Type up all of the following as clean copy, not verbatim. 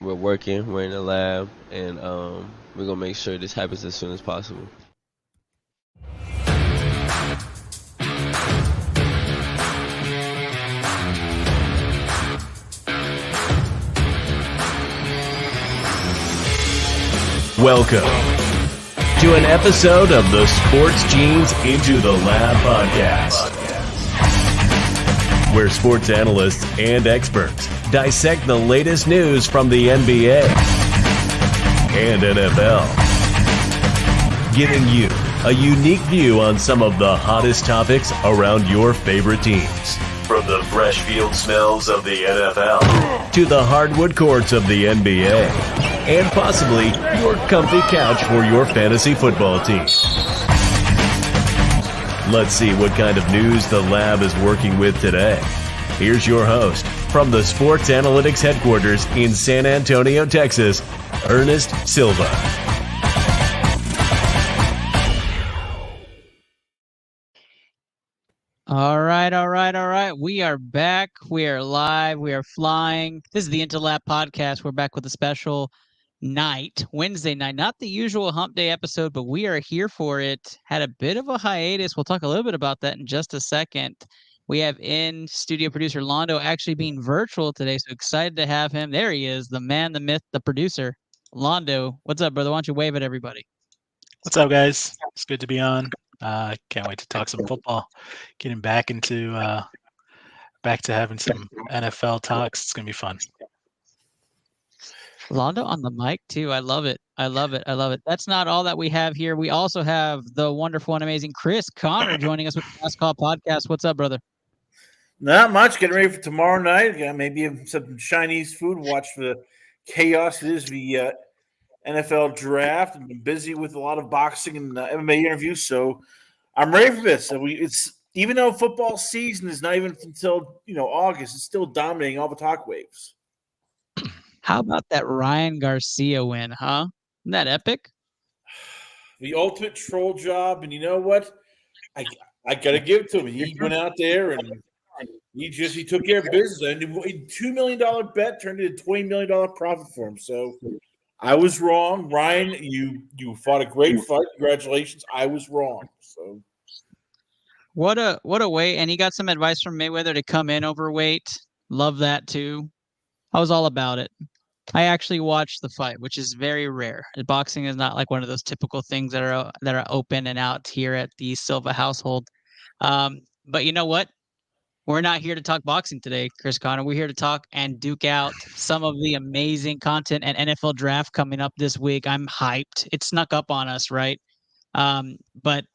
We're working. We're in the lab, and we're gonna make sure this happens as soon as possible. Welcome to an episode of the Sports Genes Into the Lab podcast, where sports analysts and experts dissect the latest news from the NBA and NFL, giving you a unique view on some of the hottest topics around your favorite teams. From the fresh field smells of the NFL to the hardwood courts of the NBA, and possibly your comfy couch for your fantasy football team. Let's see what kind of news the lab is working with today. Here's your host from the Sports Analytics headquarters in San Antonio, Texas, Ernest Silva. All right. We are back. We are live. We are flying. This is the Interlap podcast. We're back with a special night, Wednesday night. Not the usual hump day episode, but we are here for it. Had a bit of a hiatus. We'll talk a little bit about that in just a second. We have in-studio producer Londo actually being virtual today, so excited to have him. There he is, the man, the myth, the producer. Londo, what's up, brother? Why don't you wave at everybody? What's up, guys? It's good to be on. Can't wait to talk some football. Getting back to having some NFL talks. It's gonna be fun. Londo on the mic too. I love it. That's not all that we have here. We also have the wonderful and amazing Chris Connor joining us with the Last Call podcast. What's up, brother? Not much. Getting ready for tomorrow night. Maybe some Chinese food. Watch the chaos that is the NFL draft. I've been busy with a lot of boxing and MMA interviews, so I'm ready for this. It's even though football season is not even until August, it's still dominating all the talk waves. How about that Ryan Garcia win, huh? Isn't that epic? The ultimate troll job, and you know what? I gotta give it to him. He went out there and he took care of business. And a $2 million bet turned into a $20 million profit for him. So I was wrong. Ryan, you fought a great fight. Congratulations. I was wrong. So what a way. And he got some advice from Mayweather to come in overweight. Love that too. I was all about it. I actually watched the fight, which is very rare. Boxing is not like one of those typical things that are open and out here at the Silva household. But you know what? We're not here to talk boxing today, Chris Connor. We're here to talk and duke out some of the amazing content and NFL draft coming up this week. I'm hyped. It snuck up on us, right? But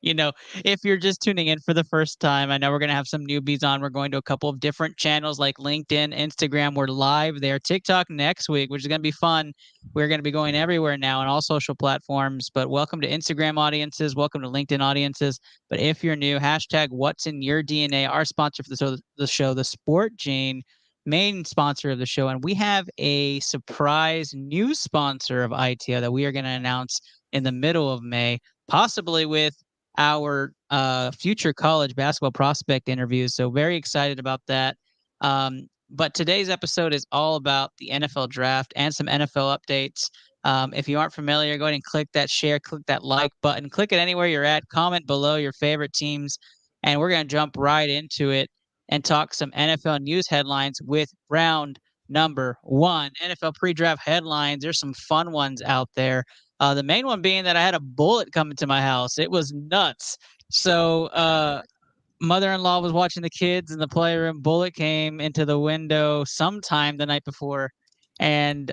if you're just tuning in for the first time, I know we're going to have some newbies on. We're going to a couple of different channels like LinkedIn, Instagram. We're live there. TikTok next week, which is going to be fun. We're going to be going everywhere now on all social platforms. But welcome to Instagram audiences. Welcome to LinkedIn audiences. But if you're new, hashtag What's in Your DNA, our sponsor for the show, the Sport Gene, main sponsor of the show. And we have a surprise new sponsor of ITL that we are going to announce in the middle of May, possibly with our future college basketball prospect interviews. So very excited about that. But today's episode is all about the NFL draft and some NFL updates. If you aren't familiar, go ahead and click that share, click that like button, click it anywhere you're at, comment below your favorite teams, and we're going to jump right into it and talk some NFL news headlines with round number one. NFL pre-draft headlines. There's some fun ones out there. The main one being that I had a bullet come into my house. It was nuts. So mother-in-law was watching the kids in the playroom. Bullet came into the window sometime the night before, and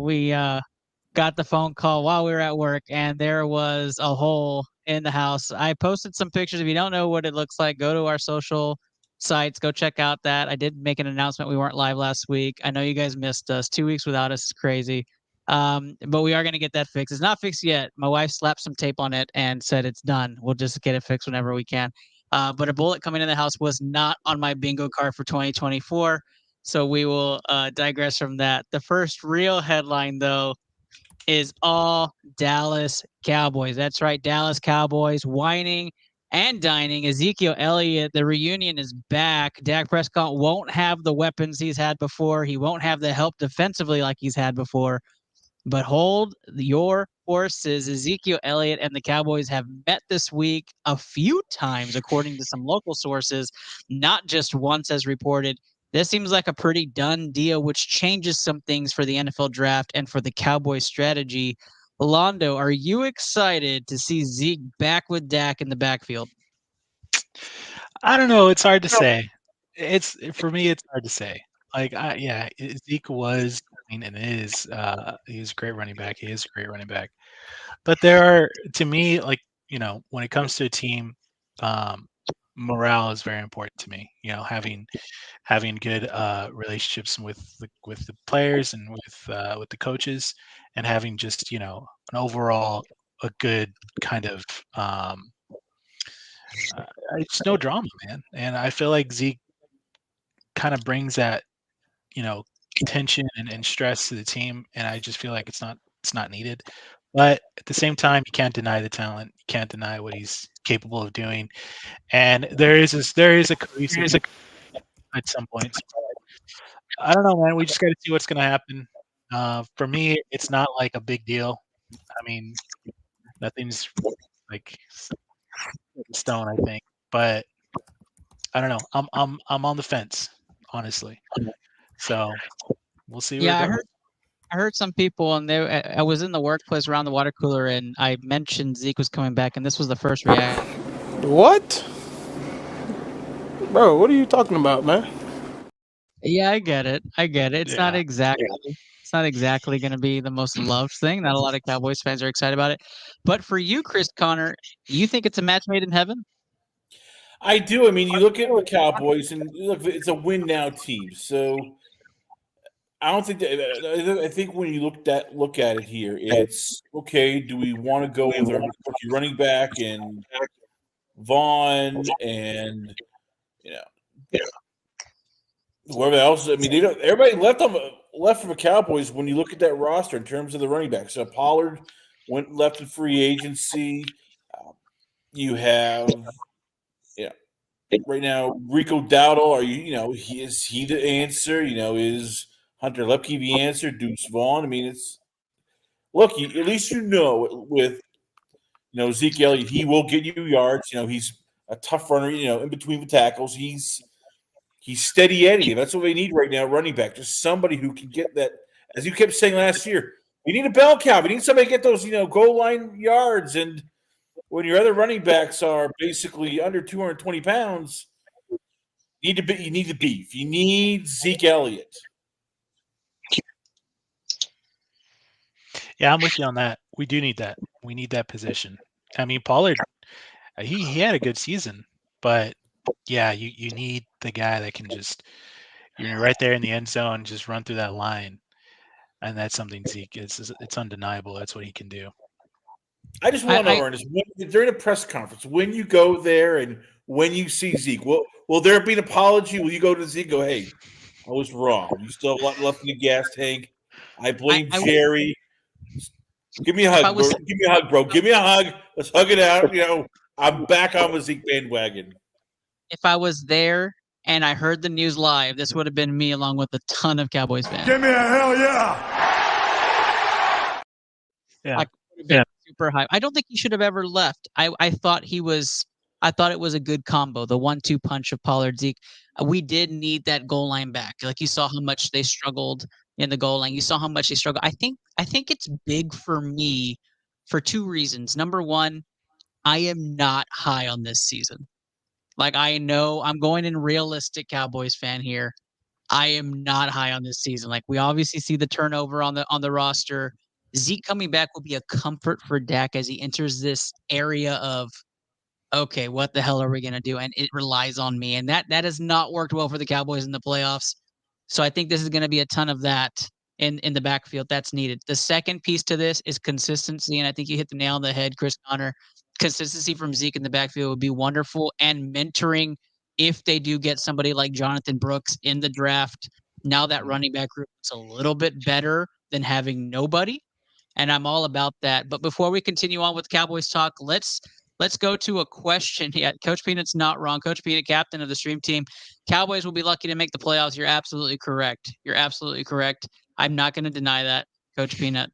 we got the phone call while we were at work, and there was a hole in the house. I posted some pictures. If you don't know what it looks like, go to our social sites. Go check out that. I did make an announcement. We weren't live last week. I know you guys missed us. 2 weeks without us is crazy. But we are going to get that fixed. It's not fixed yet. My wife slapped some tape on it and said it's done. We'll just get it fixed whenever we can. But a bullet coming in the house was not on my bingo card for 2024. So we will digress from that. The first real headline, though, is all Dallas Cowboys. That's right, Dallas Cowboys whining and dining. Ezekiel Elliott, the reunion is back. Dak Prescott won't have the weapons he's had before. He won't have the help defensively like he's had before. But hold your horses. Ezekiel Elliott and the Cowboys have met this week a few times, according to some local sources, not just once as reported. This seems like a pretty done deal, which changes some things for the NFL draft and for the Cowboys strategy. Londo, are you excited to see Zeke back with Dak in the backfield? I don't know. It's hard to say. For me, it's hard to say. Zeke was, and is. He's a great running back. He is a great running back. But there are, to me, when it comes to a team, um, morale is very important to me. Having good relationships with the players and with the coaches, and having just an overall a good kind of it's no drama, man. And I feel like Zeke kind of brings that you know tension and stress to the team, and I just feel like it's not needed. But at the same time, you can't deny the talent. You can't deny what he's capable of doing. And there is a cohesiveness at some points. I don't know, man. We just got to see what's going to happen. For me, it's not like a big deal. I mean, nothing's like set in stone, I think. But I don't know. I'm on the fence, honestly. So we'll see where Yeah, it goes. I heard some people, and I was in the workplace around the water cooler, and I mentioned Zeke was coming back, and this was the first reaction. What? Bro, what are you talking about, man? Yeah, I get it. It's not Yeah. exactly going to be the most loved thing. Not a lot of Cowboys fans are excited about it. But for you, Chris Connor, you think it's a match made in heaven? I do. I mean, you look at the Cowboys, and look, it's a win now team. So I don't think that. I think when you look at it here, it's okay. Do we want to go with our rookie running back and Vaughn and you know whoever else? I mean, they don't. Everybody left from the Cowboys. When you look at that roster in terms of the running backs, so Pollard left in free agency. You have right now Rico Dowdle. Are is he the answer? Is Hunter Lepke the answer? Deuce Vaughn. I mean, it's look. At least with Zeke Elliott, he will get you yards. He's a tough runner. In between the tackles, he's steady Eddie. That's what they need right now. Running back, just somebody who can get that. As you kept saying last year, you need a bell cow. You need somebody to get those goal line yards. And when your other running backs are basically under 220 pounds, you need the beef. You need Zeke Elliott. Yeah, I'm with you on that. We do need that. We need that position. I mean, Pollard, he had a good season, but yeah, you need the guy that can just you're right there in the end zone, just run through that line, and that's something Zeke is. It's undeniable. That's what he can do. I just want to know, Ernest, during a press conference, when you go there and when you see Zeke, will there be an apology? Will you go to Zeke and go, hey, I was wrong. You still have a lot left in the gas tank. I blame Jerry. Give me a hug, bro. Give me a hug, bro. Give me a hug. Let's hug it out. I'm back on the Zeke bandwagon. If I was there and I heard the news live, this would have been me along with a ton of Cowboys fans. Give me a hell yeah. Yeah. Super hype. I don't think he should have ever left. I thought it was a good combo, the 1-2 punch of Pollard Zeke. We did need that goal line back. Like, you saw how much they struggled in the goal line. You saw how much they struggled. I think it's big for me for two reasons. Number one, I am not high on this season. Like, I know I'm going in realistic Cowboys fan here. I am not high on this season. Like, we obviously see the turnover on the roster. Zeke coming back will be a comfort for Dak as he enters this area of, okay, what the hell are we going to do? And it relies on me. And that has not worked well for the Cowboys in the playoffs. So I think this is going to be a ton of that in the backfield that's needed. The second piece to this is consistency. And I think you hit the nail on the head, Chris Connor. Consistency from Zeke in the backfield would be wonderful. And mentoring, if they do get somebody like Jonathan Brooks in the draft, now that running back group is a little bit better than having nobody. And I'm all about that. But before we continue on with Cowboys talk, let's Let's go to a question. Yeah, Coach Peanut's not wrong. Coach Peanut, captain of the stream team. Cowboys will be lucky to make the playoffs. You're absolutely correct. You're absolutely correct. I'm not going to deny that, Coach Peanut.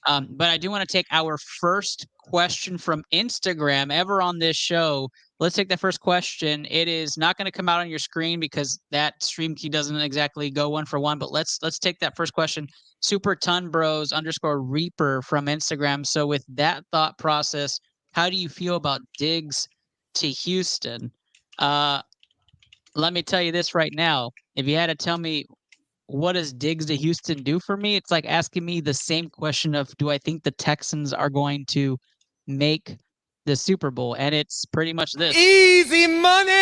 But I do want to take our first question from Instagram ever on this show. Let's take that first question. It is not going to come out on your screen because that stream key doesn't exactly go 1-for-1. But let's take that first question. Super Ton Bros _Reaper from Instagram. So with that thought process, how do you feel about Diggs to Houston? Let me tell you this right now. If you had to tell me what does Diggs to Houston do for me, it's like asking me the same question of do I think the Texans are going to make the Super Bowl? And it's pretty much this. Easy money!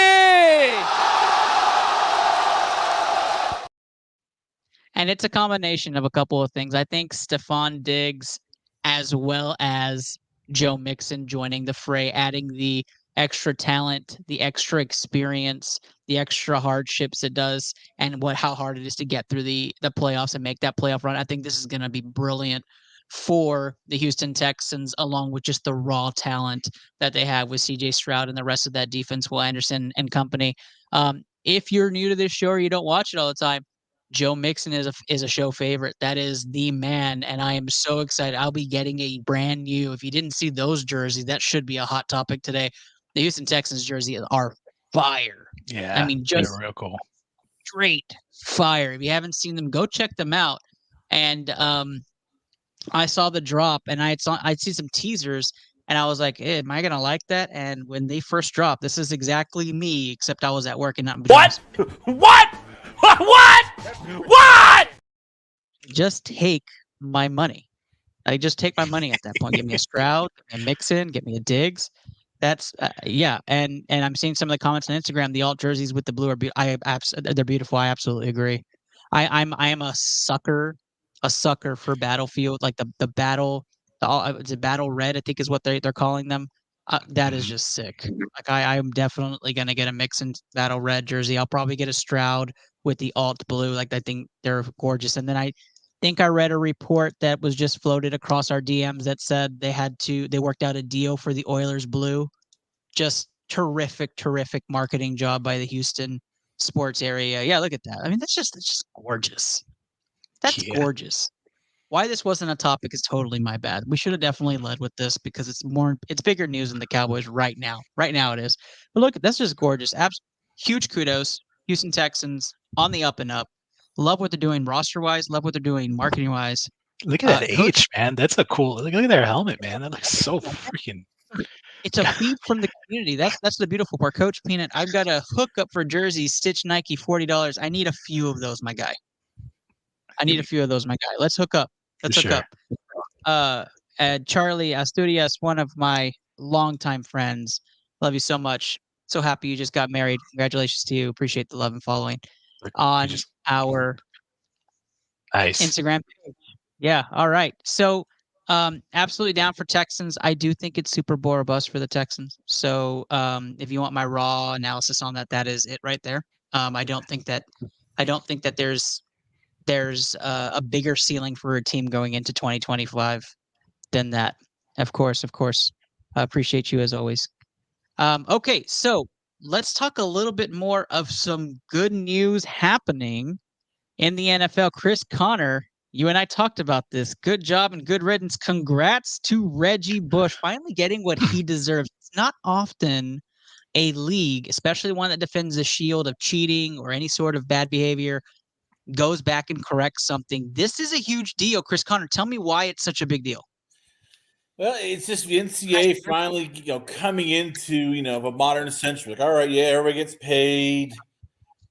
And it's a combination of a couple of things. I think Stephon Diggs, as well as Joe Mixon joining the fray, adding the extra talent, the extra experience, the extra hardships it does, and how hard it is to get through the playoffs and make that playoff run. I think this is going to be brilliant for the Houston Texans, along with just the raw talent that they have with CJ Stroud and the rest of that defense, Will Anderson and company. If you're new to this show or you don't watch it all the time, Joe Mixon is a show favorite. That is the man, and I am so excited. I'll be getting a brand new. If you didn't see those jerseys, that should be a hot topic today. The Houston Texans jerseys are fire. Yeah, I mean, just real cool. Straight fire. If you haven't seen them, go check them out. And I saw the drop, and I'd see some teasers, and I was like, hey, am I gonna like that? And when they first dropped, this is exactly me, except I was at work and not in pajamas. What? What? Just take my money. I just take my money at that point. Give me a Stroud, a Mixon, get me a Diggs. That's yeah. And I'm seeing some of the comments on Instagram. The alt jerseys with the blue are they're beautiful. I absolutely agree. I am a sucker for Battlefield, like the battle. It's a battle red, I think is what they're calling them. That is just sick. Like I'm definitely gonna get a Mixon battle red jersey. I'll probably get a Stroud with the alt blue. Like I think they're gorgeous. And then I think I read a report that was just floated across our DMs that said they worked out a deal for the Oilers blue. Just terrific marketing job by the Houston sports area. Yeah, look at that. I mean, it's just gorgeous. That's gorgeous. Why this wasn't a topic is totally my bad. We should have definitely led with this because it's bigger news than the Cowboys right now. Right now it is. But look, that's just gorgeous. Huge kudos. Houston Texans on the up and up. Love what they're doing roster-wise. Love what they're doing marketing-wise. Look at that H, man. That's a cool. Look at their helmet, man. That looks so freaking. It's a feed from the community. That's the beautiful part. Coach Peanut, I've got a hookup for jerseys, Stitch Nike, $40. I need a few of those, my guy. Let's hook up. And Charlie Asturias, one of my longtime friends. Love you so much. So happy you just got married. Congratulations to you. Appreciate the love and following on our Instagram page. Yeah. All right. So absolutely down for Texans. I do think it's Super Bowl or bust for the Texans. So if you want my raw analysis on that, that is it right there. I don't think that there's a bigger ceiling for a team going into 2025 than that. Of course. Appreciate you as always. Okay, so let's talk a little bit more of some good news happening in the NFL. Chris Connor, you and I talked about this. Good job and good riddance. Congrats to Reggie Bush finally getting what he deserves. It's not often a league, especially one that defends the shield of cheating or any sort of bad behavior, goes back and corrects something. This is a huge deal. Chris Connor, tell me why it's such a big deal. Well, it's just the NCAA finally, coming into, a modern century. Like, all right, yeah, everybody gets paid.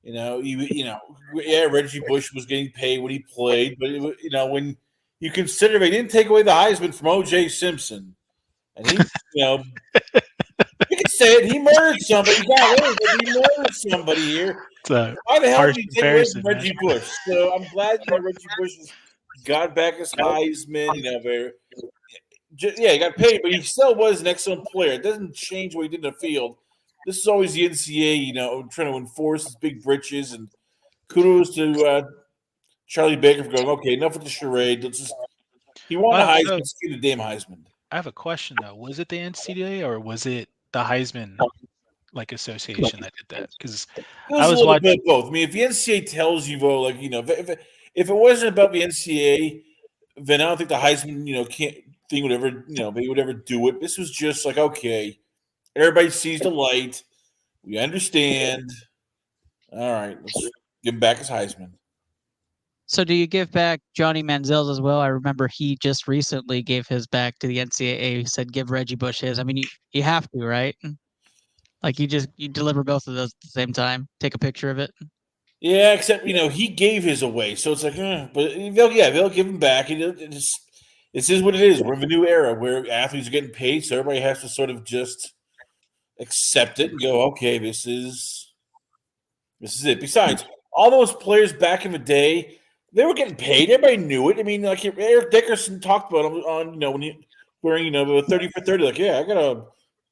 Reggie Bush was getting paid when he played, but when you consider they didn't take away the Heisman from O.J. Simpson, and he, you can say it, he murdered somebody. He murdered somebody here. Why the hell did he take away from Reggie Bush? So I'm glad Reggie Bush got back his Heisman. He got paid, but he still was an excellent player. It doesn't change what he did in the field. This is always the NCAA, trying to enforce his big britches. And kudos to Charlie Baker for going, okay, enough with the charade. He won a Heisman. Let's get the damn Heisman. I have a question, though. Was it the NCAA or was it the Heisman association that did that, because It was a little bit of both. I mean, if the NCAA tells you, if it wasn't about the NCAA, then I don't think the Heisman, thing would ever, they would ever do it. This was just like, okay, everybody sees the light. We understand. All right, let's give him back his Heisman. So do you give back Johnny Manziel's as well? I remember he just recently gave his back to the NCAA. He said, give Reggie Bush his. I mean, you have to, right? Like you deliver both of those at the same time. Take a picture of it. Yeah, except he gave his away, so it's like, but they'll give him back. This is what it is. We're in a new era where athletes are getting paid, so everybody has to sort of just accept it and go, okay, this is it. Besides, all those players back in the day, they were getting paid. Everybody knew it. I mean, like Eric Dickerson talked about him on, when he wearing, the 30 for 30. Like, yeah, I got a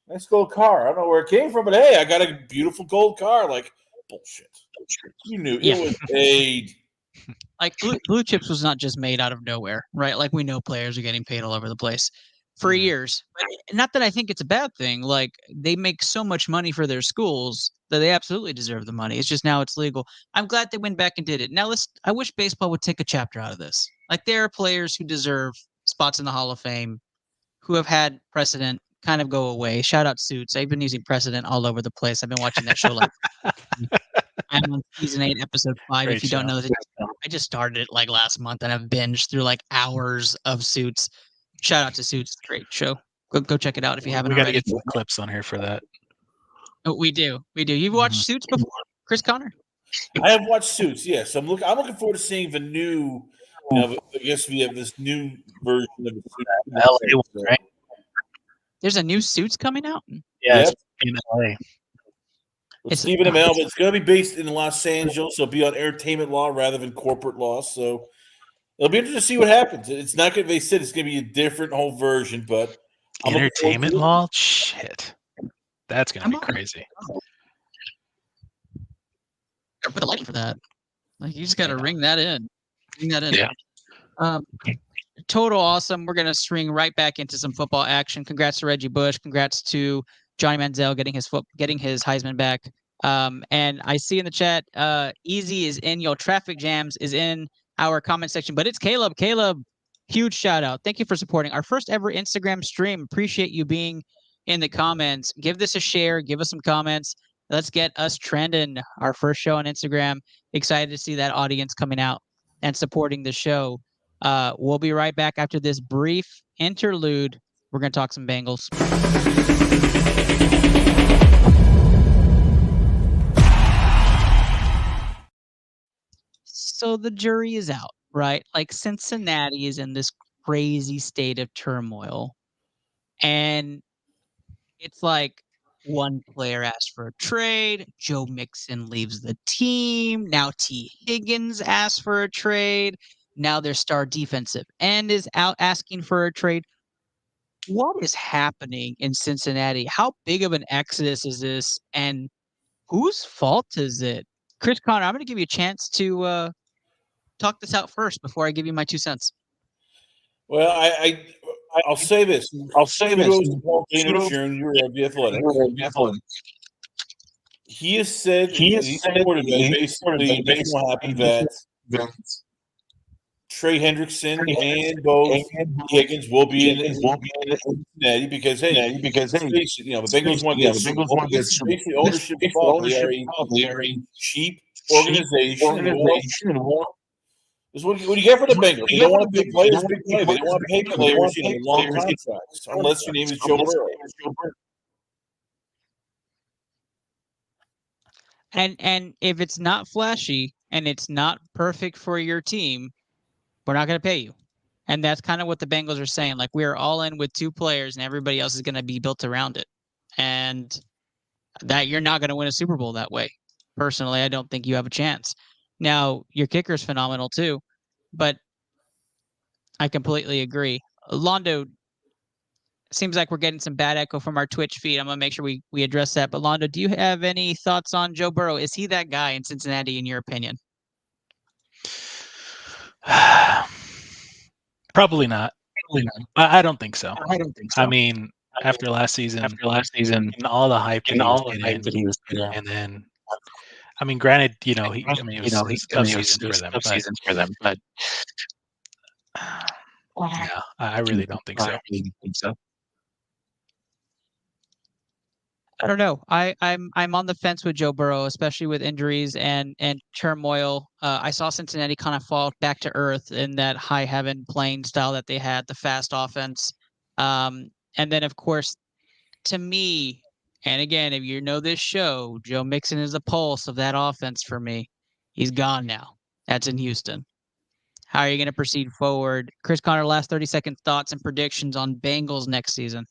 nice gold car. I don't know where it came from, but hey, I got a beautiful gold car. Like, bullshit. You knew it was paid. Like Blue Chips was not just made out of nowhere, right? Like we know players are getting paid all over the place for years. But not that I think it's a bad thing. Like they make so much money for their schools that they absolutely deserve the money. It's just now it's legal. I'm glad they went back and did it. Now I wish baseball would take a chapter out of this. Like there are players who deserve spots in the Hall of Fame who have had precedent kind of go away. Shout out Suits. I've been using precedent all over the place. I've been watching that show like I'm on season 8, episode 5. Great if you don't show. know, I just started it like last month and I've binged through like hours of Suits. Shout out to Suits. Great show. Go check it out if you haven't We got to already. get some clips on here for that. Oh, we do. You've watched Suits before, Chris Connor? I have watched Suits. Yes, I'm looking forward to seeing the new. I guess we have this new version of the Suits. LA one, right? There's a new Suits coming out. Yeah, Yep. in LA. With Stephen Amell, but it's going to be based in Los Angeles. It'll be on entertainment law rather than corporate law. So it'll be interesting to see what happens. It's not going. They said it's going to be a different whole version, but Entertainment law, shit, that's going to be crazy. Put a light for that. Like you just got to ring that in. Yeah. Total awesome. We're gonna swing right back into some football action. Congrats to Reggie Bush. Congrats to Johnny Manziel getting his Heisman back. And I see in the chat, Easy is in your traffic jams is in our comment section, but it's Caleb. Caleb, huge shout out. Thank you for supporting our first ever Instagram stream. Appreciate you being in the comments. Give this a share. Give us some comments. Let's get us trending. Our first show on Instagram. Excited to see that audience coming out and supporting the show. We'll be right back after this brief interlude. We're going to talk some Bengals. So the jury is out, right? Like Cincinnati is in this crazy state of turmoil. And it's like one player asked for a trade. Joe Mixon leaves the team. Now T. Higgins asks for a trade. Now their star defensive end is out asking for a trade. What is happening in Cincinnati? How big of an exodus is this? And whose fault is it? Chris Connor, I'm going to give you a chance to talk this out first before I give you my 2 cents. Well, I'll say this. Kudos to Paul Dano Jr. of the Athletic. He has said he's supported that basically makes what happened that Trey Hendrickson and both Higgins will be in Cincinnati because the Bengals want to get basically ownership involved. They are a cheap organization. What do you get for the Bengals? They don't want to pay players big money. They don't want to pay players long contracts unless your name is Joe Burrow. And if it's not flashy and it's not perfect for your team, we're not going to pay you. And that's kind of what the Bengals are saying. Like, we're all in with 2 players and everybody else is going to be built around it. And that you're not going to win a Super Bowl that way. Personally, I don't think you have a chance. Now, your kicker is phenomenal too, but I completely agree. Londo, seems like we're getting some bad echo from our Twitch feed. I'm going to make sure we address that. But Londo, do you have any thoughts on Joe Burrow? Is he that guy in Cincinnati, in your opinion? Probably not. I don't think so. I mean, after last season, and all the hype that he was getting, and then, I mean, granted, it was a tough season for them, but no, I really don't think so. I don't know. I'm on the fence with Joe Burrow, especially with injuries and turmoil. I saw Cincinnati kind of fall back to earth in that high heaven playing style that they had, the fast offense. And then of course, to me, and again, if you know this show, Joe Mixon is the pulse of that offense for me. He's gone now. That's in Houston. How are you going to proceed forward? Chris Conner, last 30-second thoughts and predictions on Bengals next season.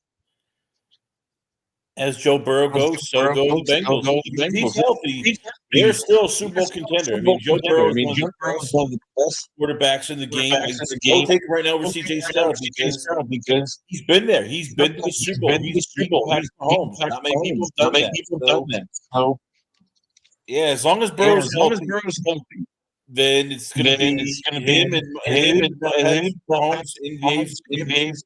As Joe Burrow goes, so go the Bengals. If he's healthy, they're still a Super Bowl contender. I mean, Joe Burrow is one of the best quarterbacks in the game. I'll take it right now over CJ Stroud because he's been there. He's been to the Super Bowl. He's Super Bowl Patrick Mahomes. Not many people have done that. So, yeah, as long as Burrow's healthy, then it's going to be him and Mahomes in games.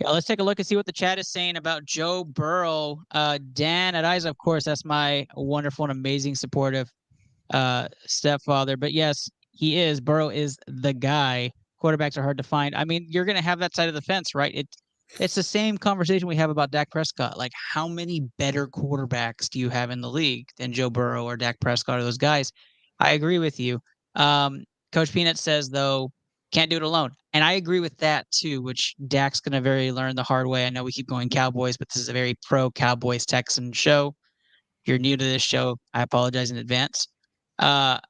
Yeah, let's take a look and see what the chat is saying about Joe Burrow. Dan at Eyes, of course, that's my wonderful and amazing supportive stepfather. But yes, he is. Burrow is the guy. Quarterbacks are hard to find. I mean, you're going to have that side of the fence, right? It's the same conversation we have about Dak Prescott. Like, how many better quarterbacks do you have in the league than Joe Burrow or Dak Prescott or those guys? I agree with you. Coach Peanut says, though, can't do it alone. And I agree with that, too, which Dak's going to learn the hard way. I know we keep going Cowboys, but this is a very pro-Cowboys Texan show. If you're new to this show, I apologize in advance. And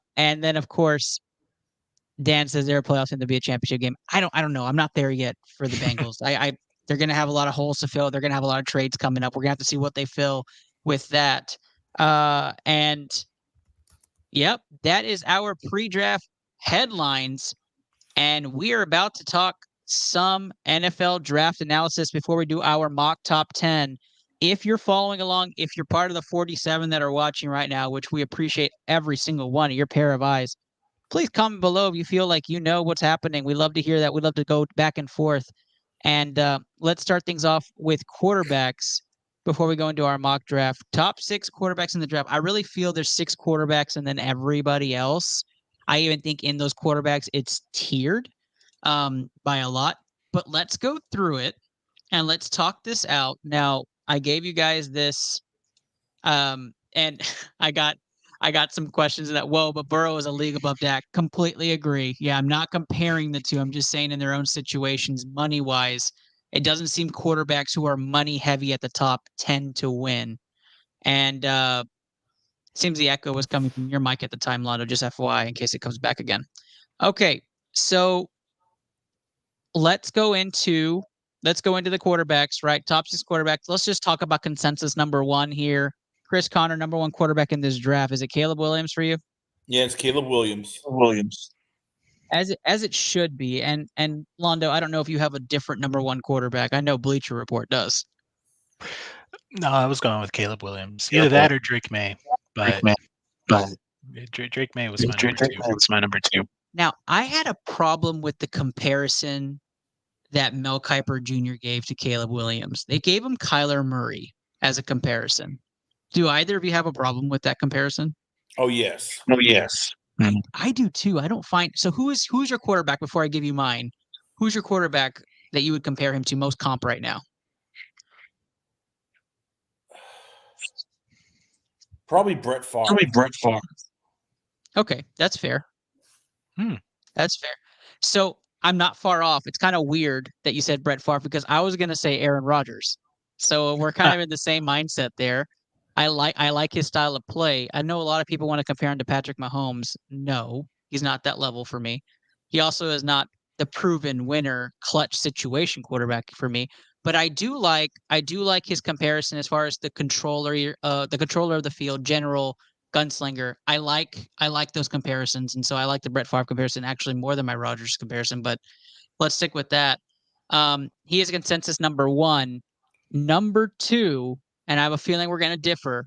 then, of course, Dan says they're a playoff team to be a championship game. I don't know. I'm not there yet for the Bengals. They're going to have a lot of holes to fill. They're going to have a lot of trades coming up. We're going to have to see what they fill with that. And, yep, that is our pre-draft headlines. And we are about to talk some NFL draft analysis before we do our mock top 10. If you're following along, if you're part of the 47 that are watching right now, which we appreciate every single one of your pair of eyes, please comment below if you feel like you know what's happening. We love to hear that. We'd love to go back and forth. And let's start things off with quarterbacks before we go into our mock draft. Top 6 quarterbacks in the draft. I really feel there's 6 quarterbacks and then everybody else. I even think in those quarterbacks, it's tiered by a lot. But let's go through it and let's talk this out. Now, I gave you guys this, and I got some questions that, whoa, but Burrow is a league above Dak. Completely agree. Yeah, I'm not comparing the two. I'm just saying in their own situations, money-wise, it doesn't seem quarterbacks who are money-heavy at the top tend to win. And seems the echo was coming from your mic at the time, Londo, just FYI, in case it comes back again. Okay, so let's go into the quarterbacks, right? Top 6 quarterbacks. Let's just talk about consensus number 1 here. Chris Conner, number 1 quarterback in this draft. Is it Caleb Williams for you? Yeah, it's Caleb Williams. As it should be. And Londo, I don't know if you have a different number 1 quarterback. I know Bleacher Report does. No, I was going with Caleb Williams. Either that or Drake May. But Drake May was my number 2. Now, I had a problem with the comparison that Mel Kiper Jr. gave to Caleb Williams. They gave him Kyler Murray as a comparison. Do either of you have a problem with that comparison? Oh, yes. I do too. I don't find so. Who's your quarterback? Before I give you mine, who's your quarterback that you would compare him to most comp right now? Probably Brett Favre. Okay, that's fair. That's fair. So I'm not far off. It's kind of weird that you said Brett Favre because I was going to say Aaron Rodgers. So we're kind of in the same mindset there. I like his style of play. I know a lot of people want to compare him to Patrick Mahomes. No, he's not that level for me. He also is not the proven winner, clutch situation quarterback for me. But I do like his comparison as far as the controller of the field, general gunslinger. I like those comparisons, and so I like the Brett Favre comparison actually more than my Rodgers comparison. But let's stick with that. He is consensus number 1. Number 2, and I have a feeling we're going to differ.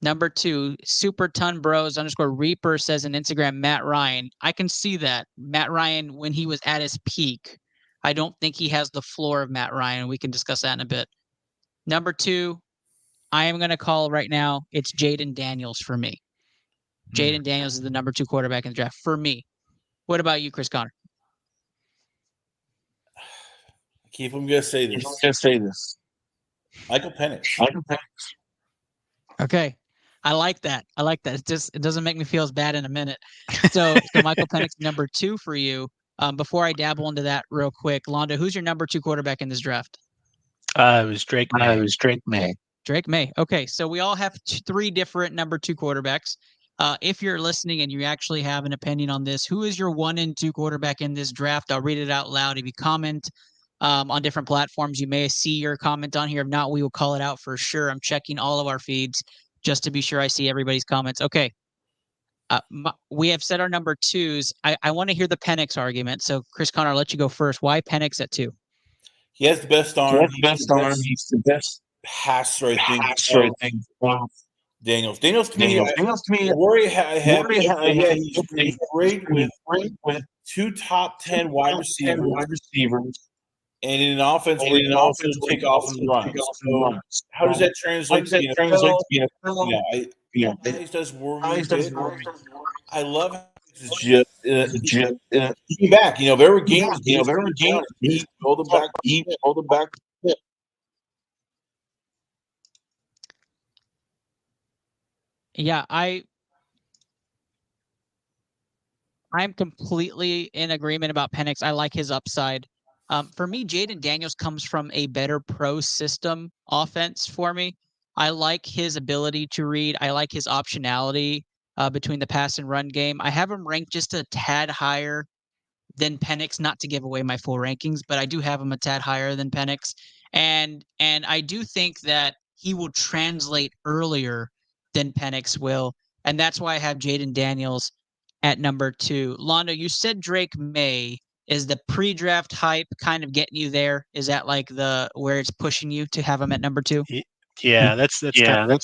Number 2, Super Ton Bros _Reaper says on Instagram, Matt Ryan. I can see that. Matt Ryan, when he was at his peak, I don't think he has the floor of Matt Ryan. We can discuss that in a bit. Number 2, I am going to call right now. It's Jayden Daniels for me. Jayden Daniels is the number 2 quarterback in the draft for me. What about you, Chris Connor? Keep him going to say this. Michael Penix. Okay. I like that. It doesn't make me feel as bad in a minute. So Michael Penix, number 2 for you. Before I dabble into that real quick, Londo, who's your number 2 quarterback in this draft? It was Drake May. Drake May. Okay, so we all have 3 different number 2 quarterbacks. If you're listening and you actually have an opinion on this, who is your 1 and 2 quarterback in this draft? I'll read it out loud. If you comment on different platforms, you may see your comment on here. If not, we will call it out for sure. I'm checking all of our feeds just to be sure I see everybody's comments. Okay. We have set our number 2s. I want to hear the Penix argument. So, Chris Connor, I'll let you go first. Why Penix at 2? He has the best arm. He's the best passer, I think. Daniels to me, the worry I have, he's great with 2 top 10 wide receivers. And in an offense where you can also take off and run. So how does that translate to the NFL? He does worry a bit. I love how he's just back. There were games. He hold the back. Yeah, I'm completely in agreement about Penix. I like his upside. For me, Jayden Daniels comes from a better pro system offense for me. I like his ability to read. I like his optionality between the pass and run game. I have him ranked just a tad higher than Penix, not to give away my full rankings, but I do have him a tad higher than Penix. And I do think that he will translate earlier than Penix will. And that's why I have Jayden Daniels at number 2. Londo, you said Drake May. Is the pre-draft hype kind of getting you there? Is that like where it's pushing you to have him at number 2? Yeah, that's kind of.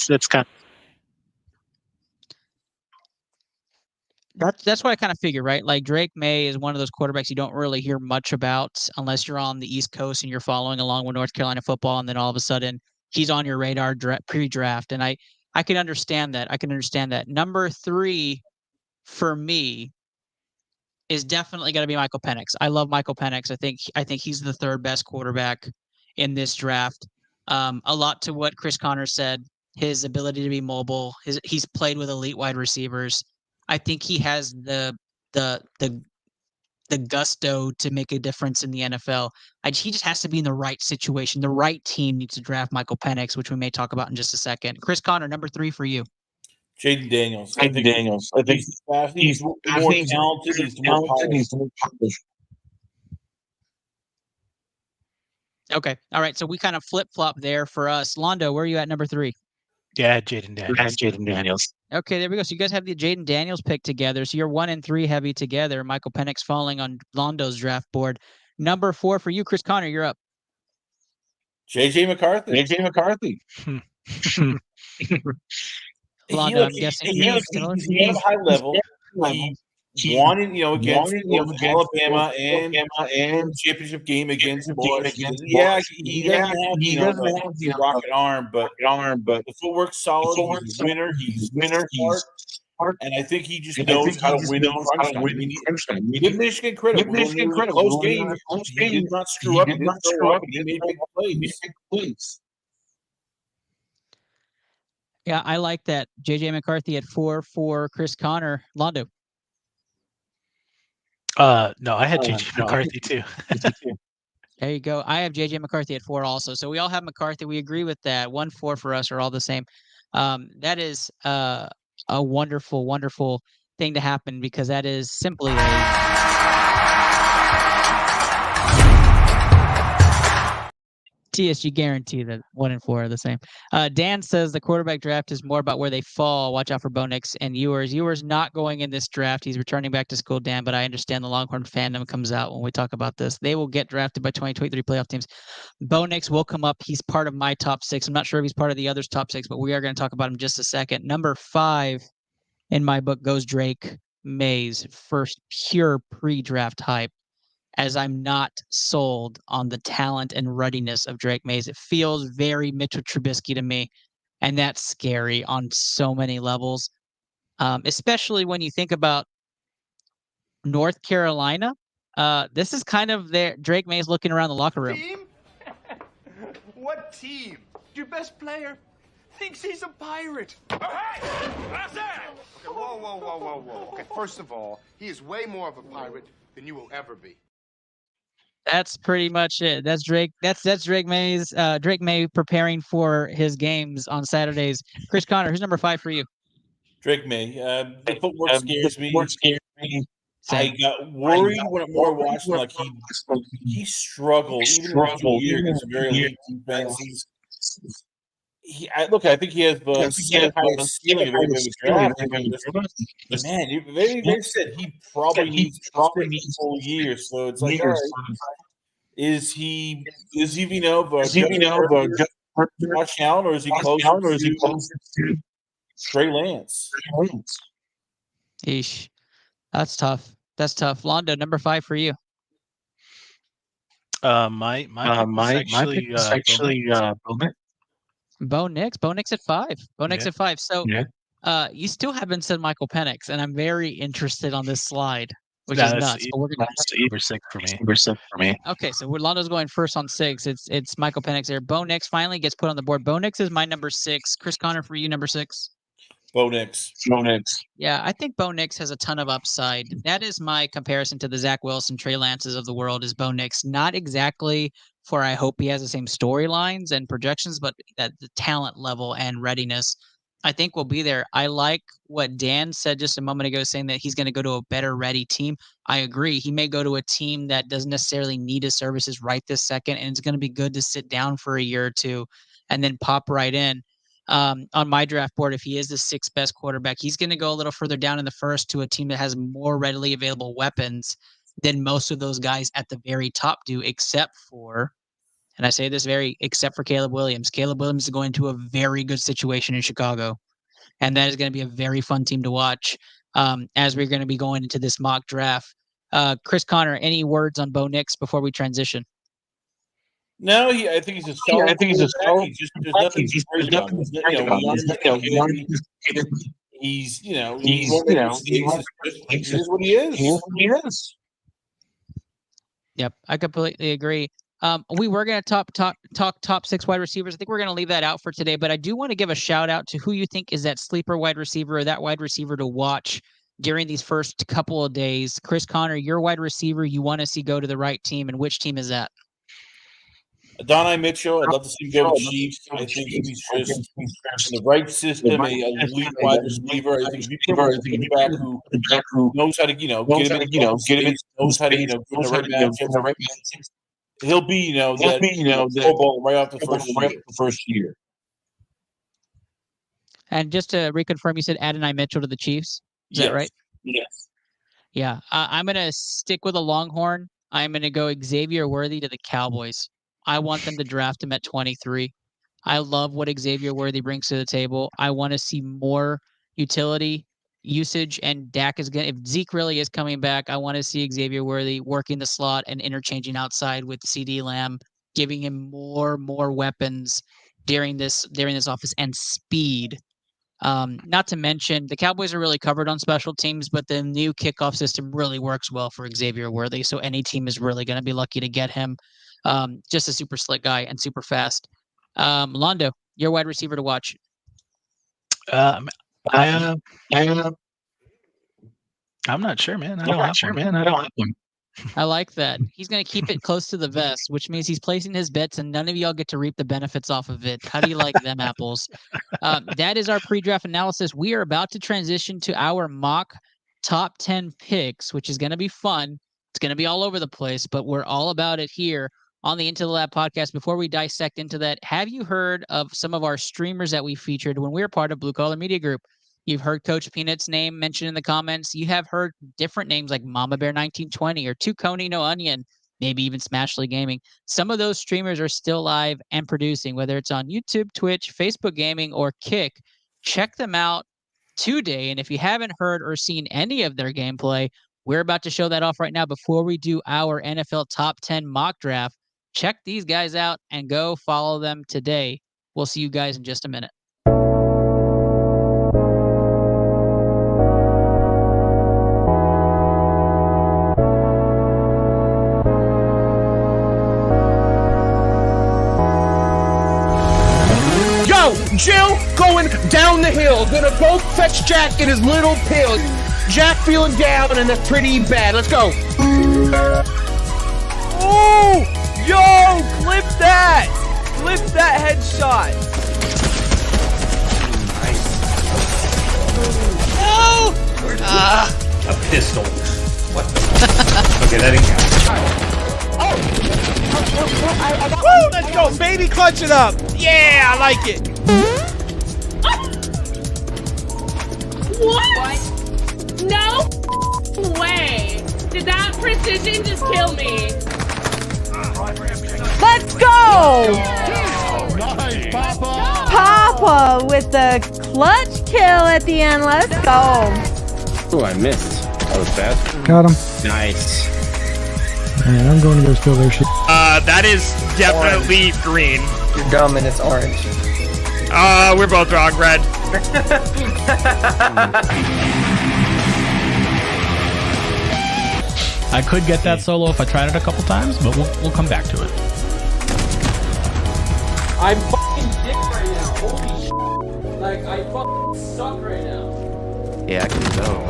That's what I kind of figure, right? Like Drake May is one of those quarterbacks you don't really hear much about unless you're on the East Coast and you're following along with North Carolina football, and then all of a sudden he's on your radar pre-draft. And I can understand that. Number 3 for me is definitely going to be Michael Penix. I love Michael Penix. I think he's the 3rd best quarterback in this draft. A lot to what Chris Connor said, his ability to be mobile. He's played with elite wide receivers. I think he has the gusto to make a difference in the NFL. He just has to be in the right situation. The right team needs to draft Michael Penix, which we may talk about in just a second. Chris Connor, number 3 for you. Jayden Daniels. I think he's more talented. He's more polished. Okay. All right. So we kind of flip-flop there for us. Londo, where are you at number 3? Yeah, Jayden Daniels. Okay, there we go. So you guys have the Jayden Daniels pick together. So you're 1 and 3 heavy together. Michael Penix falling on Londo's draft board. Number 4 for you, Chris Connor. You're up. JJ McCarthy. Londo, I'm guessing he's at a high level. He won it, against Alabama and championship game against Bush. Yeah, he doesn't have the rocket arm, but the footwork's solid. He's a winner. He's smart, and I think he just knows how to win in crunch time. Give Michigan credit. Close game. He did not screw up. He didn't throw up. He made big plays. Yeah, I like that. JJ McCarthy at 4 for Chris Connor. Londo. No, I had JJ McCarthy too. There you go. I have JJ McCarthy at 4 also. So we all have McCarthy. We agree with that. 1-4 for us are all the same. That is a wonderful, wonderful thing to happen because that is simply TSG guarantee that 1 and 4 are the same. Dan says the quarterback draft is more about where they fall. Watch out for Bo Nix and Ewers. Ewers not going in this draft. He's returning back to school, Dan, but I understand the Longhorn fandom comes out when we talk about this. They will get drafted by 2023 playoff teams. Bo Nix will come up. He's part of my top 6. I'm not sure if he's part of the others' top 6, but we are going to talk about him in just a second. Number 5 in my book goes Drake May's first pure pre-draft hype. as I'm not sold on the talent and readiness of Drake Mays. It feels very Mitchell Trubisky to me, and that's scary on so many levels, especially when you think about North Carolina. This is kind of their Drake Mays looking around the locker room. Team? What team? Your best player thinks he's a pirate. Oh, hey! That's it! Okay, whoa. Okay, first of all, he is way more of a pirate than you will ever be. That's pretty much it. That's Drake. That's Drake Mays. Drake May preparing for his games on Saturdays. Chris Connor, who's number 5 for you? Drake May. The footwork scares me. I Same. got worried when I'm more watching. Like he struggled even in 2 years against a very elite defense. I think he has the second highest ceiling of everybody draft. Man, they said he probably needs a full year. So it's like, all right, is he touchdown, or is he close to Trey Lance? Eesh. That's tough. That's tough. Londo, number 5 for you. My pick is actually Bo Nix. Bo Nix at 5. Bo Nix Yeah. at 5. So you still haven't said Michael Penix, and I'm very interested on this slide, which is nuts. But we're gonna number 6 for me. Okay, so Londo's going first on 6. It's Michael Penix there. Bo Nix finally gets put on the board. Bo Nix is my number 6. Chris Connor, for you, number 6. Bo Nix. Yeah, I think Bo Nix has a ton of upside. That is my comparison to the Zach Wilson, Trey Lances of the world, is Bo Nix. Not exactly for I hope he has the same storylines and projections, but that the talent level and readiness, I think will be there. I like what Dan said just a moment ago, saying that he's going to go to a better ready team. I agree. He may go to a team that doesn't necessarily need his services right this second, and it's going to be good to sit down for a year or two and then pop right in. On my draft board, if he is the 6th best quarterback, he's going to go a little further down in the first to a team that has more readily available weapons than most of those guys at the very top do, except for, and I say this except for Caleb Williams. Caleb Williams is going to a very good situation in Chicago, and that is going to be a very fun team to watch as we're going to be going into this mock draft. Chris Connor, any words on Bo Nix before we transition? No, I think he's a solid. There's nothing great about him. He's what he is. Yep, I completely agree. We were going to talk top 6 wide receivers. I think we're going to leave that out for today, but I do want to give a shout out to who you think is that sleeper wide receiver or that wide receiver to watch during these first couple of days. Chris Connor, your wide receiver you want to see go to the right team, and which team is that? Adonai Mitchell, I'd love to see him go to the Chiefs. I think he's just in the right system, a elite wide receiver. I think if you put a quarterback who knows how to, get him knows how to, get in the right matchups, he'll be, that Pro Bowl right off the first year. And just to reconfirm, you said Adonai Mitchell to the Chiefs. Is that right? Yes. Yeah. I'm going to stick with a Longhorn. I'm going to go Xavier Worthy to the Cowboys. I want them to draft him at 23. I love what Xavier Worthy brings to the table. I want to see more utility usage, and Dak is going to, if Zeke really is coming back, I want to see Xavier Worthy working the slot and interchanging outside with CeeDee Lamb, giving him more weapons during this offense and speed. Not to mention the Cowboys are really covered on special teams, but the new kickoff system really works well for Xavier Worthy. So any team is really going to be lucky to get him. Just a super slick guy and super fast. Londo, your wide receiver to watch. I'm not sure, man. I don't have one. I like that. He's going to keep it close to the vest, which means he's placing his bets and none of y'all get to reap the benefits off of it. How do you like them apples? That is our pre-draft analysis. We are about to transition to our mock top 10 picks, which is going to be fun. It's going to be all over the place, but we're all about it here on the Into the Lab podcast. Before we dissect into that, have you heard of some of our streamers that we featured when we were part of Blue Collar Media Group? You've heard Coach Peanut's name mentioned in the comments. You have heard different names like Mama Bear 1920 or Two Coney No Onion, maybe even Smashly Gaming. Some of those streamers are still live and producing, whether it's on YouTube, Twitch, Facebook Gaming, or Kick. Check them out today. And if you haven't heard or seen any of their gameplay, We're about to show that off right now. Before we do our NFL top 10 mock draft, check these guys out and go follow them today. We'll see you guys in just a minute. Jill going down the hill. Gonna go fetch Jack in his little pill. Jack feeling down and that's pretty bad. Let's go. Oh! Yo! Clip that! Clip that headshot! Nice. No! A pistol. What? Okay, that didn't count. Woo! Let's go, baby! Clutch it up! Yeah, I like it! What? No way! Did that precision just kill me? Let's go! Nice, Papa! Papa with the clutch kill at the end. Let's go. Oh, I missed. That was bad. Got him. Nice. Man, I'm going to go steal their shit. That is definitely green. You're dumb and it's orange. We're both wrong, red. I could get that solo if I tried it a couple times, but we'll come back to it. I'm fucking dick right now. Holy shit. Like, I fucking suck right now. Yeah, I can tell.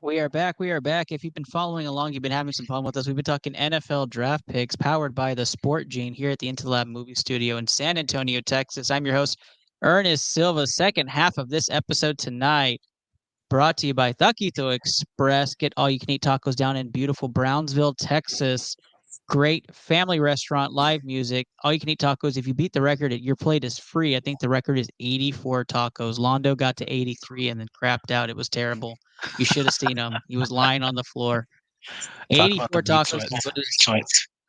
We are back. We are back. If you've been following along, you've been having some fun with us. We've been talking NFL draft picks powered by the Sport Gene here at the IntelLab Movie Studio in San Antonio, Texas. I'm your host, Ernest Silva. Second half of this episode tonight brought to you by Taquito Express. Get all you can eat tacos down in beautiful Brownsville, Texas. Great family restaurant, live music, all you can eat tacos. If you beat the record, your plate is free. I think the record is 84 tacos. Londo got to 83 and then crapped out. It was terrible. You should have seen him. He was lying on the floor. 84 tacos.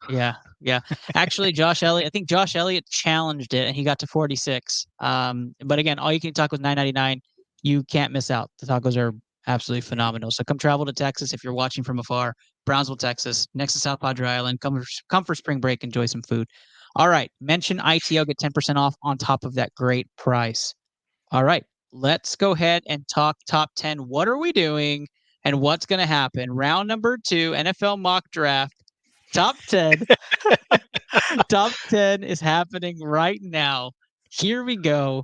Yeah. Actually, I think Josh Elliott challenged it and he got to 46. But again, all you can eat tacos $9.99. You can't miss out. The tacos are absolutely phenomenal. So come travel to Texas if you're watching from afar. Brownsville, Texas, next to South Padre Island. Come for spring break. Enjoy some food. All right. Mention ITL. Get 10% off on top of that great price. All right. Let's go ahead and talk top 10. What are we doing and what's going to happen? Round number 2, NFL mock draft. Top 10. Top 10 is happening right now. Here we go.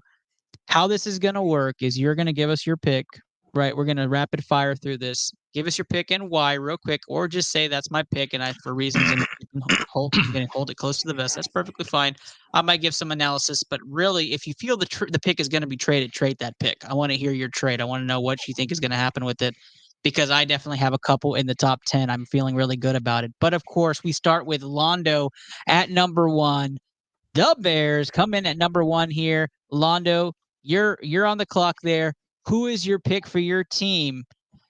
How this is going to work is you're going to give us your pick. Right, we're going to rapid fire through this. Give us your pick and why real quick, or just say that's my pick and for reasons and you can hold it close to the vest. That's perfectly fine. I might give some analysis, but really, if you feel the pick is going to be traded, trade that pick. I want to hear your trade. I want to know what you think is going to happen with it because I definitely have a couple in the top 10. I'm feeling really good about it. But of course, we start with Londo at number 1. The Bears come in at number 1 here. Londo, you're on the clock there. Who is your pick for your team,